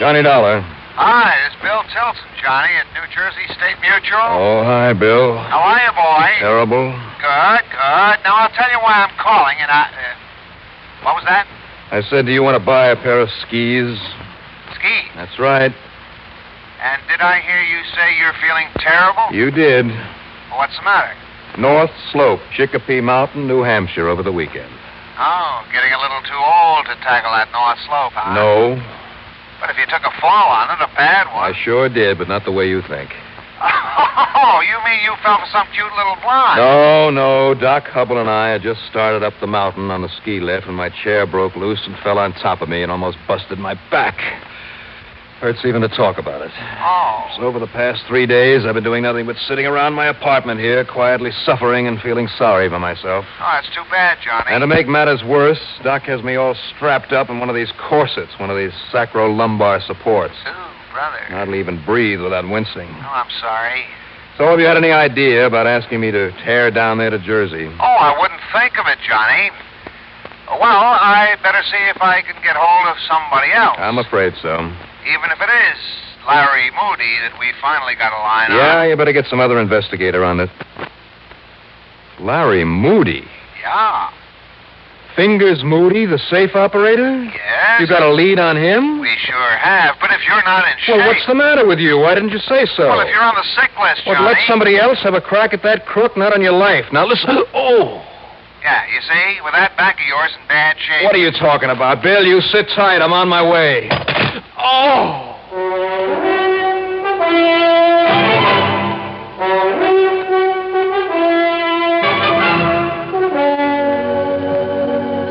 Johnny Dollar. Hi, it's Bill Tilson, Johnny, at New Jersey State Mutual. Oh, hi, Bill. How are you, boy? Terrible. Good. Now, I'll tell you why I'm calling, and what was that? I said, do you want to buy a pair of skis? Ski. That's right. And did I hear you say you're feeling terrible? You did. Well, what's the matter? North Slope, Chicopee Mountain, New Hampshire, over the weekend. Oh, getting a little too old to tackle that North Slope, huh? No. But if you took a fall on it, a bad one. I sure did, but not the way you think. Oh, you mean you fell for some cute little blonde? No. Doc Hubble and I had just started up the mountain on the ski lift when my chair broke loose and fell on top of me and almost busted my back. Hurts even to talk about it. Oh. So over the past 3 days, I've been doing nothing but sitting around my apartment here, quietly suffering and feeling sorry for myself. Oh, that's too bad, Johnny. And to make matters worse, Doc has me all strapped up in one of these corsets, one of these sacrolumbar supports. Ooh, brother. I hardly even breathe without wincing. Oh, I'm sorry. So have you had any idea about asking me to tear down there to Jersey? Oh, I wouldn't think of it, Johnny. Well, I'd better see if I can get hold of somebody else. I'm afraid so. Even if it is Larry Moody that we finally got a line on. Yeah, you better get some other investigator on it. Larry Moody? Yeah. Fingers Moody, the safe operator? Yes. You got a lead on him? We sure have. But if you're not in shape... Well, what's the matter with you? Why didn't you say so? Well, if you're on the sick list, Johnny... Well, let somebody else have a crack at that crook, not on your life. Now, listen. Oh! Yeah, you see, with that back of yours in bad shape... What are you talking about, Bill? You sit tight. I'm on my way. Oh!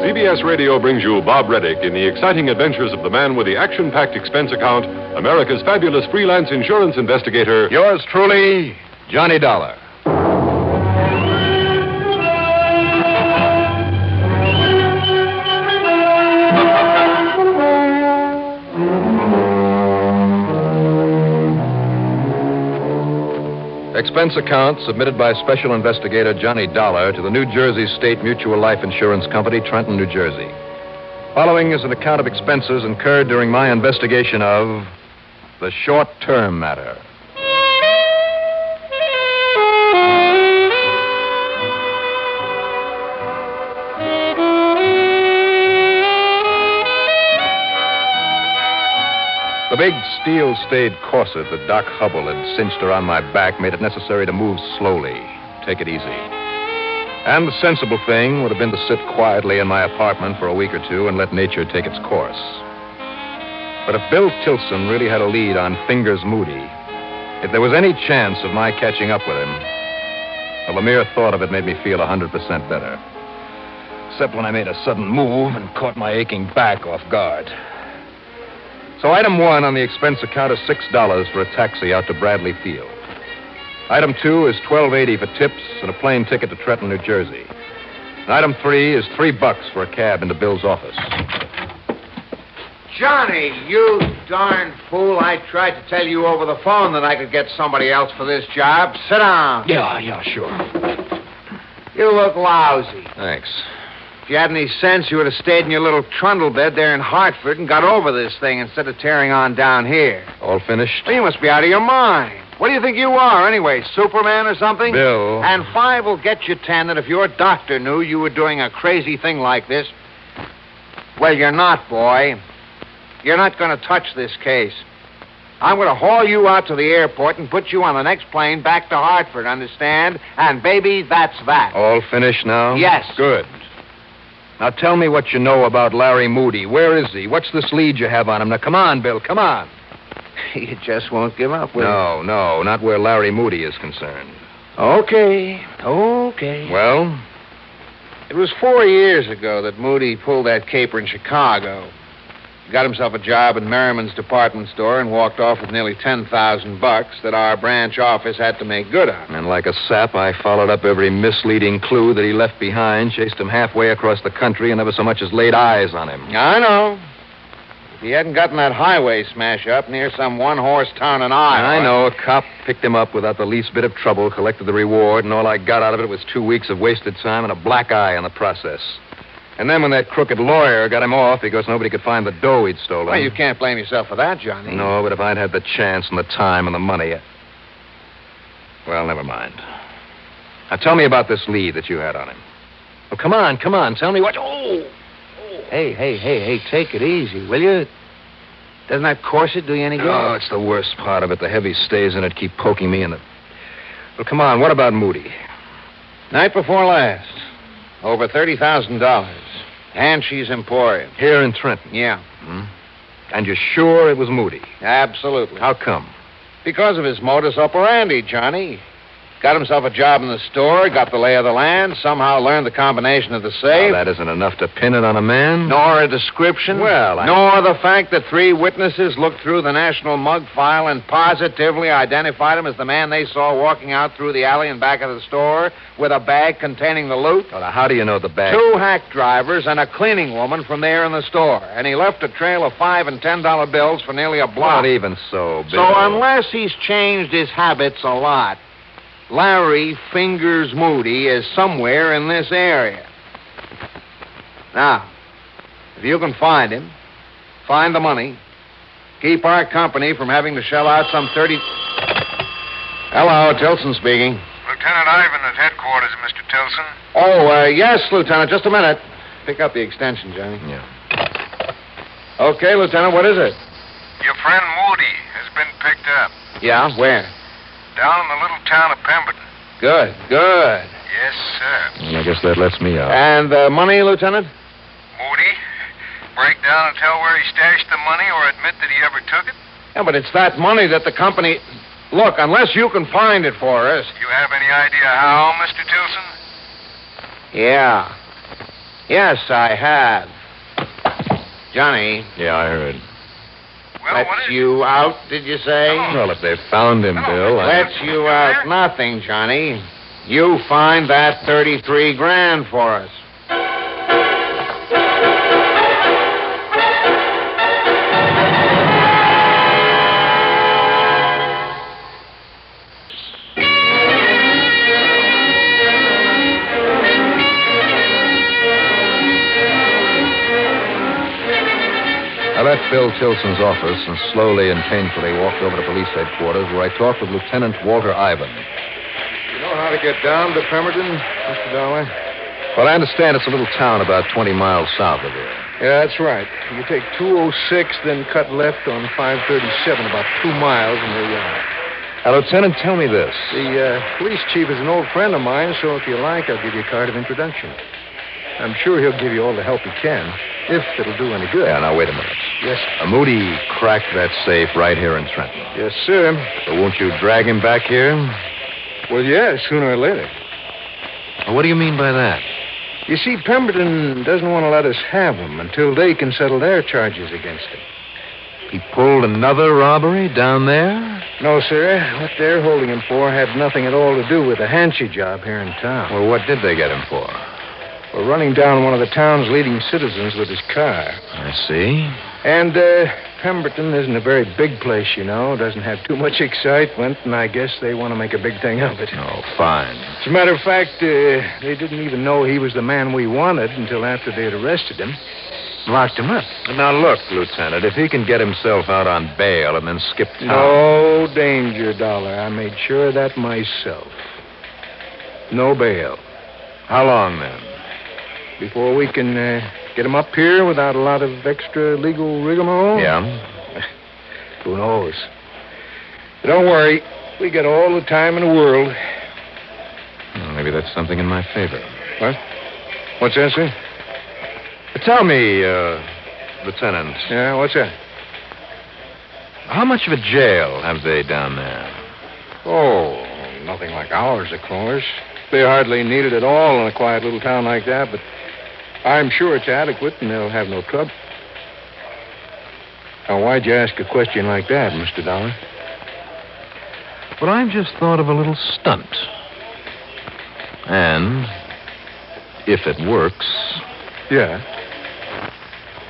CBS Radio brings you Bob Reddick in the exciting adventures of the man with the action-packed expense account, America's fabulous freelance insurance investigator... Yours truly, Johnny Dollar. Expense account submitted by Special Investigator Johnny Dollar to the New Jersey State Mutual Life Insurance Company, Trenton, New Jersey. Following is an account of expenses incurred during my investigation of the short-term matter. The big steel-stayed corset that Doc Hubble had cinched around my back made it necessary to move slowly, take it easy. And the sensible thing would have been to sit quietly in my apartment for a week or two and let nature take its course. But if Bill Tilson really had a lead on Fingers Moody, if there was any chance of my catching up with him, well, the mere thought of it made me feel 100% better. Except when I made a sudden move and caught my aching back off guard. So item 1 on the expense account is $6 for a taxi out to Bradley Field. Item 2 is $12.80 for tips and a plane ticket to Trenton, New Jersey. And item 3 is $3 for a cab into Bill's office. Johnny, you darn fool. I tried to tell you over the phone that I could get somebody else for this job. Sit down. Yeah, sure. You look lousy. Thanks. If you had any sense, you would have stayed in your little trundle bed there in Hartford and got over this thing instead of tearing on down here. All finished? Well, you must be out of your mind. What do you think you are, anyway? Superman or something? Bill. And 5 will get you 10 that if your doctor knew you were doing a crazy thing like this... Well, you're not, boy. You're not going to touch this case. I'm going to haul you out to the airport and put you on the next plane back to Hartford, understand? And, baby, that's that. All finished now? Yes. Good. Now tell me what you know about Larry Moody. Where is he? What's this lead you have on him? Now, come on, Bill, come on. You just won't give up, will you? No, not where Larry Moody is concerned. Okay. Well? It was 4 years ago that Moody pulled that caper in Chicago. Got himself a job in Merriman's department store and walked off with nearly $10,000 that our branch office had to make good on. And like a sap, I followed up every misleading clue that he left behind, chased him halfway across the country, and never so much as laid eyes on him. I know. If he hadn't gotten that highway smash up near some one-horse town in Iowa... I know. A cop picked him up without the least bit of trouble, collected the reward, and all I got out of it was 2 weeks of wasted time and a black eye in the process. And then when that crooked lawyer got him off because nobody could find the dough he'd stolen. Well, you can't blame yourself for that, Johnny. No, but if I'd had the chance and the time and the money... Well, never mind. Now, tell me about this lead that you had on him. Oh, come on. Tell me what... Oh! Hey, take it easy, will you? Doesn't that corset do you any good? Oh, it's the worst part of it. The heavy stays in it keep poking me in the... Well, come on, what about Moody? Night before last. Over $30,000. And she's Emporium. Here in Trenton? Yeah. Hmm? And you're sure it was Moody? Absolutely. How come? Because of his modus operandi, Johnny. Got himself a job in the store, got the lay of the land, somehow learned the combination of the safe. Well, that isn't enough to pin it on a man. Nor a description. Well, Nor the fact that 3 witnesses looked through the National Mug file and positively identified him as the man they saw walking out through the alley and back of the store with a bag containing the loot. Well, now, how do you know the bag? 2 hack drivers and a cleaning woman from there in the store. And he left a trail of $5 and $10 bills for nearly a block. Not even so, Bill. So unless he's changed his habits a lot, Larry Fingers Moody is somewhere in this area. Now, if you can find him, find the money, keep our company from having to shell out some 30... Hello, Tilson speaking. Lieutenant Ivan at headquarters, Mr. Tilson. Oh, yes, Lieutenant, just a minute. Pick up the extension, Johnny. Yeah. Okay, Lieutenant, what is it? Your friend Moody has been picked up. Yeah, where? Down in the little town of Pemberton. Good. Yes, sir. I guess that lets me out. And the money, Lieutenant? Moody, break down and tell where he stashed the money or admit that he ever took it? Yeah, but it's that money that the company... Look, unless you can find it for us... You have any idea how, Mr. Tilson? Yeah. Yes, I have. Johnny. Yeah, I heard. Well, what Lets is you out, did you say? Well, if they found him, Bill... Lets you out nothing, Johnny. You find that 33 grand for us. I left Bill Tilson's office and slowly and painfully walked over to police headquarters where I talked with Lieutenant Walter Ivan. You know how to get down to Pemberton, Mr. Dollar? Well, I understand it's a little town about 20 miles south of here. Yeah, that's right. You take 206, then cut left on 537, about 2 miles, and there you are. Now, Lieutenant, tell me this. The police chief is an old friend of mine, so if you like, I'll give you a card of introduction. I'm sure he'll give you all the help he can, if it'll do any good. Yeah, now, wait a minute. Yes. Moody cracked that safe right here in Trenton. Yes, sir. So won't you drag him back here? Well, yeah, sooner or later. Well, what do you mean by that? You see, Pemberton doesn't want to let us have him until they can settle their charges against him. He pulled another robbery down there? No, sir. What they're holding him for had nothing at all to do with the Hanchy job here in town. Well, what did they get him for? We're running down one of the town's leading citizens with his car. I see. And Pemberton isn't a very big place, you know. Doesn't have too much excitement, and I guess they want to make a big thing of it. Oh, fine. As a matter of fact, they didn't even know he was the man we wanted until after they had arrested him. Locked him up. Now, look, Lieutenant, if he can get himself out on bail and then skip town... No danger, Dollar. I made sure of that myself. No bail. How long, then? Before we can get him up here without a lot of extra legal rigmarole? Yeah? Who knows? But don't worry. We got all the time in the world. Well, maybe that's something in my favor. What? What's that, sir? Tell me, Lieutenant. Yeah, what's that? How much of a jail have they down there? Oh, nothing like ours, of course. They hardly need it at all in a quiet little town like that, but I'm sure it's adequate and they'll have no trouble. Now, why'd you ask a question like that, Mr. Dollar? Well, I've just thought of a little stunt. And, if it works... Yeah?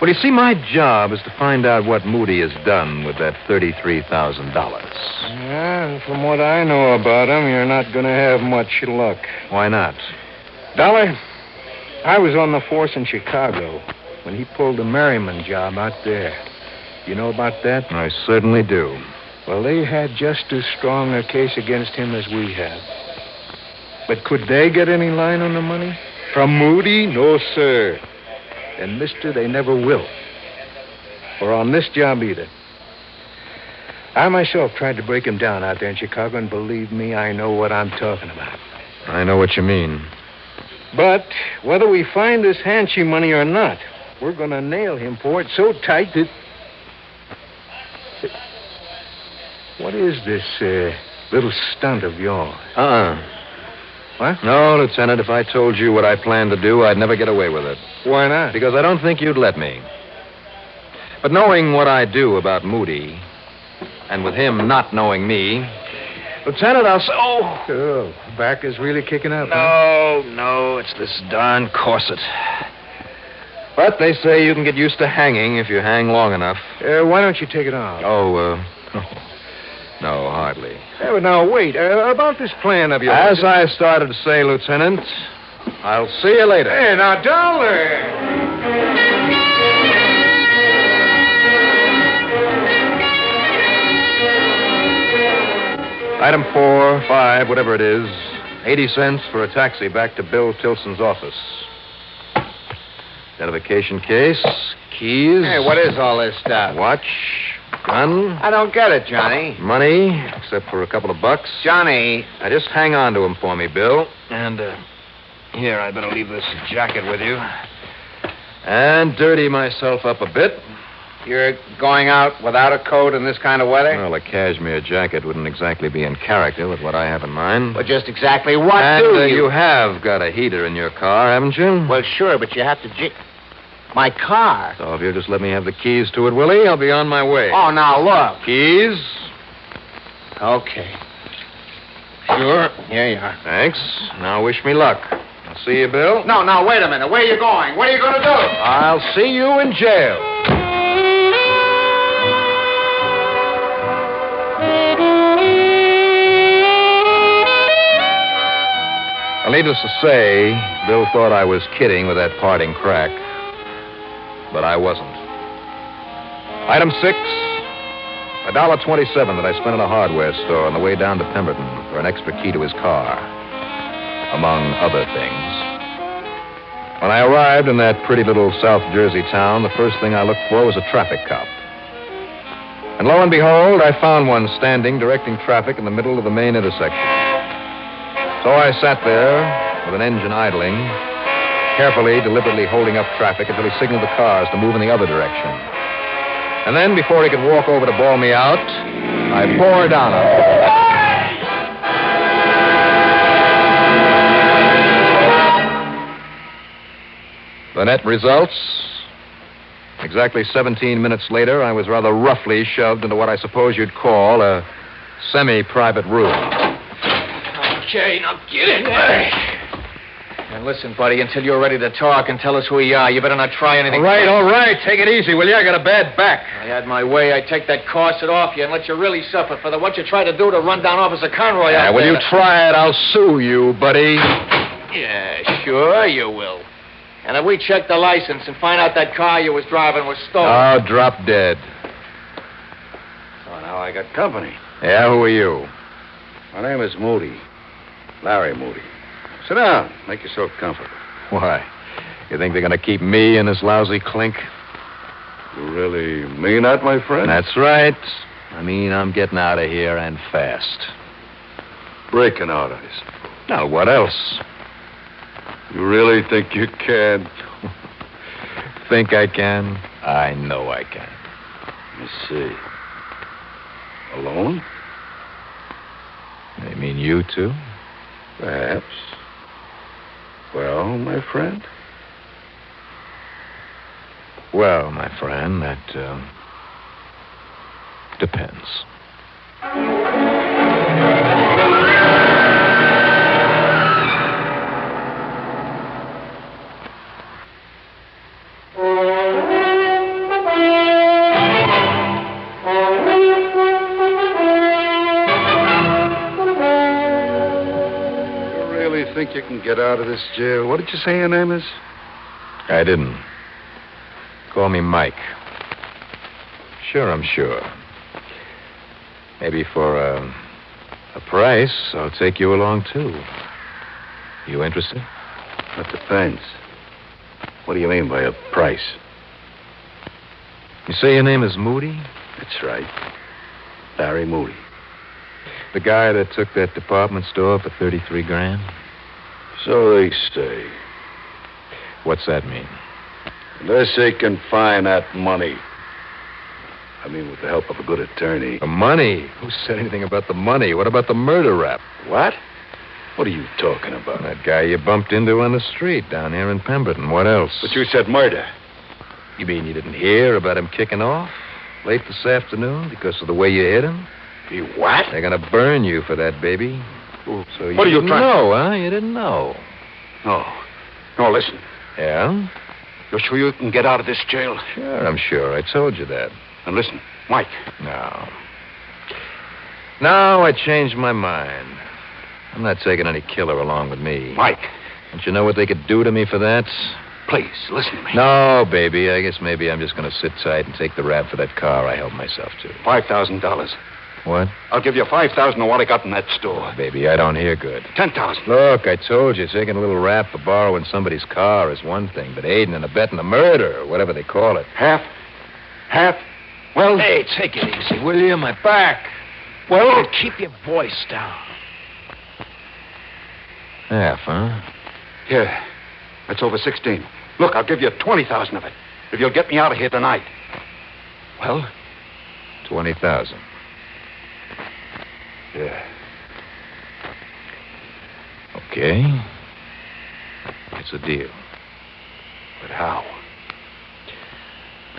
Well, you see, my job is to find out what Moody has done with that $33,000. Yeah, and from what I know about him, you're not going to have much luck. Why not? Dollar, I was on the force in Chicago when he pulled the Merriman job out there. You know about that? I certainly do. Well, they had just as strong a case against him as we have. But could they get any line on the money? From Moody? No, sir. And, mister, they never will. Or on this job either. I myself tried to break him down out there in Chicago, and believe me, I know what I'm talking about. I know what you mean. But whether we find this Hanchy money or not, we're going to nail him for it so tight that... What is this little stunt of yours? What? No, Lieutenant, if I told you what I planned to do, I'd never get away with it. Why not? Because I don't think you'd let me. But knowing what I do about Moody, and with him not knowing me, Lieutenant, I'll say... Oh, back is really kicking up. Huh? No, it's this darn corset. But they say you can get used to hanging if you hang long enough. Why don't you take it off? No, hardly. But now, wait. About this plan of yours... As I started to say, Lieutenant, I'll see you later. Hey, now, darling! Item 4, 5, whatever it is, 80 cents for a taxi back to Bill Tilson's office. Identification case, keys. Hey, what is all this stuff? Watch, gun. I don't get it, Johnny. Money, except for a couple of bucks. Johnny. Now, just hang on to him for me, Bill. And, here, I'd better leave this jacket with you. And dirty myself up a bit. You're going out without a coat in this kind of weather? Well, a cashmere jacket wouldn't exactly be in character with what I have in mind. Well, just exactly what and, you have got a heater in your car, haven't you? Well, sure, but you have to... My car? So if you'll just let me have the keys to it, Willie, I'll be on my way. Oh, now, look. Keys? Okay. Sure. Here you are. Thanks. Now wish me luck. I'll see you, Bill. No, wait a minute. Where are you going? What are you going to do? I'll see you in jail. Well, needless to say, Bill thought I was kidding with that parting crack. But I wasn't. Item 6, $1.27 that I spent in a hardware store on the way down to Pemberton for an extra key to his car, among other things. When I arrived in that pretty little South Jersey town, the first thing I looked for was a traffic cop. And lo and behold, I found one standing directing traffic in the middle of the main intersection. So I sat there with an engine idling, carefully, deliberately holding up traffic until he signaled the cars to move in the other direction. And then, before he could walk over to bawl me out, I bore down on him. The net results, exactly 17 minutes later, I was rather roughly shoved into what I suppose you'd call a semi-private room. Okay, now get in there. And listen, buddy, until you're ready to talk and tell us who you are, you better not try anything. All right. Take it easy, will you? I got a bad back. I had my way. I'd take that corset off you and let you really suffer for what you tried to do to run down Officer Conroy out there. Will you try it? I'll sue you, buddy. Yeah, sure you will. And if we check the license and find out that car you was driving was stolen... Oh, drop dead. So now I got company. Yeah, who are you? My name is Moody. Larry Moody. Sit down. Make yourself comfortable. Why? You think they're going to keep me in this lousy clink? You really mean that, my friend? That's right. I mean, I'm getting out of here and fast. Breaking out, I suppose. Now, what else? You really think you can? Think I can? I know I can. Let's see. Alone? You mean you too? Perhaps. Well, my friend? Well, my friend, that, depends. Think you can get out of this jail? What did you say your name is? I didn't. Call me Mike. Sure, I'm sure. Maybe for a price, I'll take you along, too. You interested? That depends. What do you mean by a price? You say your name is Moody? That's right. Larry Moody. The guy that took that department store for 33 grand? So they say. What's that mean? Unless they can find that money. I mean, with the help of a good attorney. The money? Who said anything about the money? What about the murder rap? What? What are you talking about? That guy you bumped into on the street down here in Pemberton. What else? But you said murder. You mean you didn't hear about him kicking off late this afternoon because of the way you hit him? He what? They're going to burn you for that, baby. Well, So you what are you didn't trying... know, huh? You didn't know. No. No, listen. Yeah? You're sure you can get out of this jail? Sure, I'm sure. I told you that. And listen, Mike. No. No, I changed my mind. I'm not taking any killer along with me. Mike. Don't you know what they could do to me for that? Please, listen to me. No, baby. I guess maybe I'm just going to sit tight and take the rap for that car I helped myself to. $5,000. What? I'll give you $5,000 on what I got in that store. Baby, I don't hear good. $10,000. Look, I told you, taking a little rap for borrowing somebody's car is one thing, but aiding and abetting a murder, or whatever they call it. Half? Half? Well... Hey, take it easy, will you? My back. Well... Keep your voice down. Half, huh? Yeah. That's over 16. Look, I'll give you 20,000 of it if you'll get me out of here tonight. Well? 20,000. Yeah. Okay. It's a deal. But how?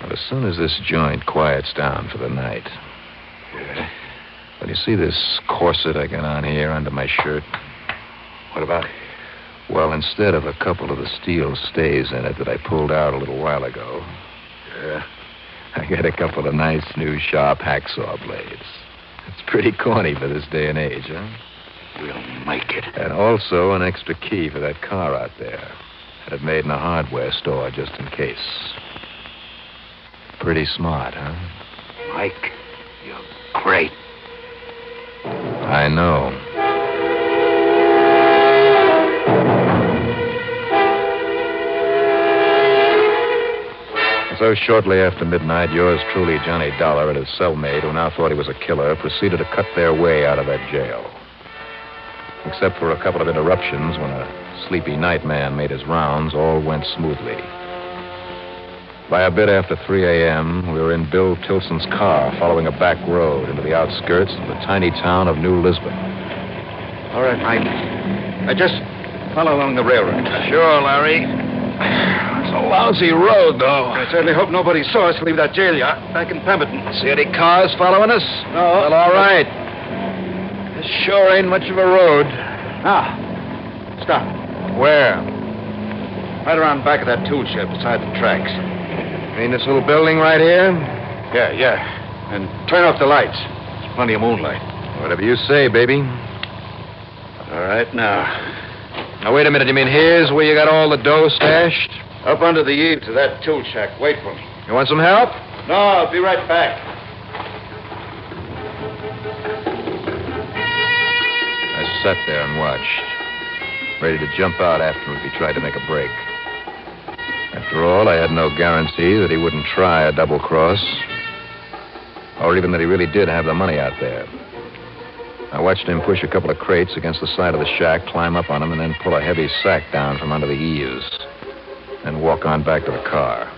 Well, as soon as this joint quiets down for the night. Yeah. Well, you see this corset I got on here under my shirt? What about it? Well, instead of a couple of the steel stays in it that I pulled out a little while ago, Yeah. I got a couple of nice new sharp hacksaw blades. It's pretty corny for this day and age, huh? We'll make it. And also an extra key for that car out there. Had it made in a hardware store just in case. Pretty smart, huh? Mike, you're great. I know. So shortly after midnight, yours truly, Johnny Dollar, and his cellmate, who now thought he was a killer, proceeded to cut their way out of that jail. Except for a couple of interruptions when a sleepy night man made his rounds, all went smoothly. By a bit after 3 a.m., we were in Bill Tilson's car following a back road into the outskirts of the tiny town of New Lisbon. All right, Mike. I just follow along the railroad. Sure, Larry. It's a lousy road, though. I certainly hope nobody saw us leave that jail yard back in Pemberton. See any cars following us? No. Well, all right. This sure ain't much of a road. Ah. Stop. Where? Right around back of that tool shed beside the tracks. You mean this little building right here? Yeah. And turn off the lights. There's plenty of moonlight. Whatever you say, baby. All right, now. Now, wait a minute. You mean here's where you got all the dough stashed? Up under the eaves of that tool shack. Wait for me. You want some help? No, I'll be right back. I sat there and watched, ready to jump out after him if he tried to make a break. After all, I had no guarantee that he wouldn't try a double cross, or even that he really did have the money out there. I watched him push a couple of crates against the side of the shack, climb up on them, and then pull a heavy sack down from under the eaves, and walk on back to the car.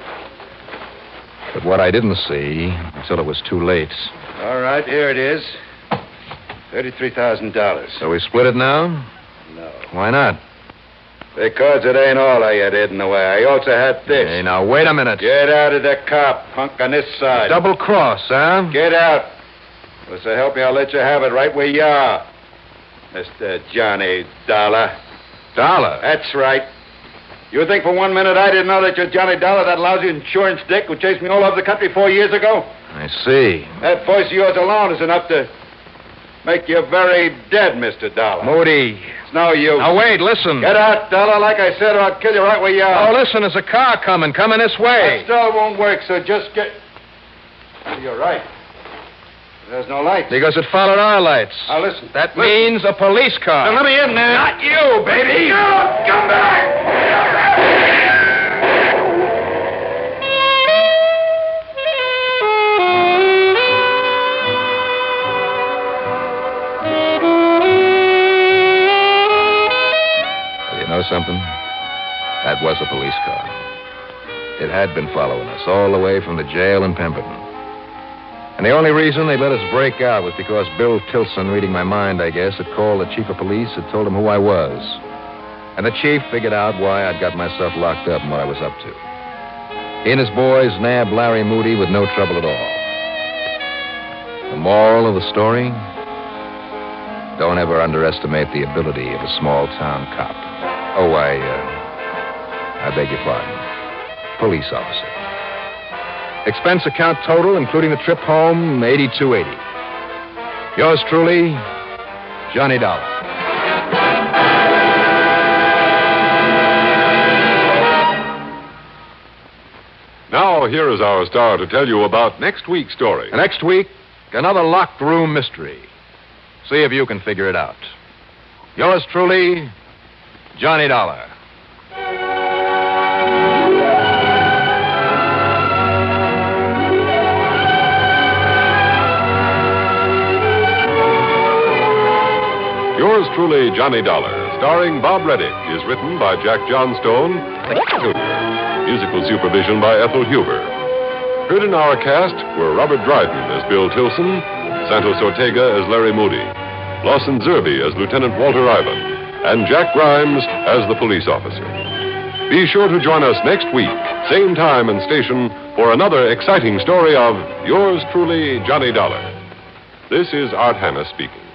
But what I didn't see until it was too late. All right, here it is. $33,000. So we split it now? No. Why not? Because it ain't all I had hidden away. I also had this. Hey, now, wait a minute. Get out of the car, punk, on this side. Double cross, huh? Get out. Well, so help me, I'll let you have it right where you are. Mr. Johnny Dollar. Dollar? That's right. You think for 1 minute I didn't know that you're Johnny Dollar, that lousy insurance dick who chased me all over the country 4 years ago? I see. That voice of yours alone is enough to... Make you very dead, Mr. Dollar. Moody. It's no use. Now, wait, listen. Get out, Dollar, like I said, or I'll kill you right where you Oh, are. listen, there's a car coming this way. That still won't work, so just get... You're right. There's no lights. Because it followed our lights. Now, listen. That means a police car. Now, let me in there. Not you, baby. Come back! You know something? That was a police car. It had been following us all the way from the jail in Pemberton. And the only reason they let us break out was because Bill Tilson, reading my mind, I guess, had called the chief of police, had told him who I was. And the chief figured out why I'd got myself locked up and what I was up to. He and his boys nabbed Larry Moody with no trouble at all. The moral of the story? Don't ever underestimate the ability of a small-town cop. Oh, I beg your pardon. Police officer. Expense account total, including the trip home, $82.80. Yours truly, Johnny Dollar. Now, here is our star to tell you about next week's story. Next week, another locked room mystery. See if you can figure it out. Yours truly, Johnny Dollar. Yours truly, Johnny Dollar, starring Bob Reddick, is written by Jack Johnstone, musical supervision by Ethel Huber. Heard in our cast were Robert Dryden as Bill Tilson, Santos Ortega as Larry Moody, Lawson Zerby as Lieutenant Walter Ivan, and Jack Grimes as the police officer. Be sure to join us next week, same time and station, for another exciting story of Yours truly, Johnny Dollar. This is Art Hanna speaking.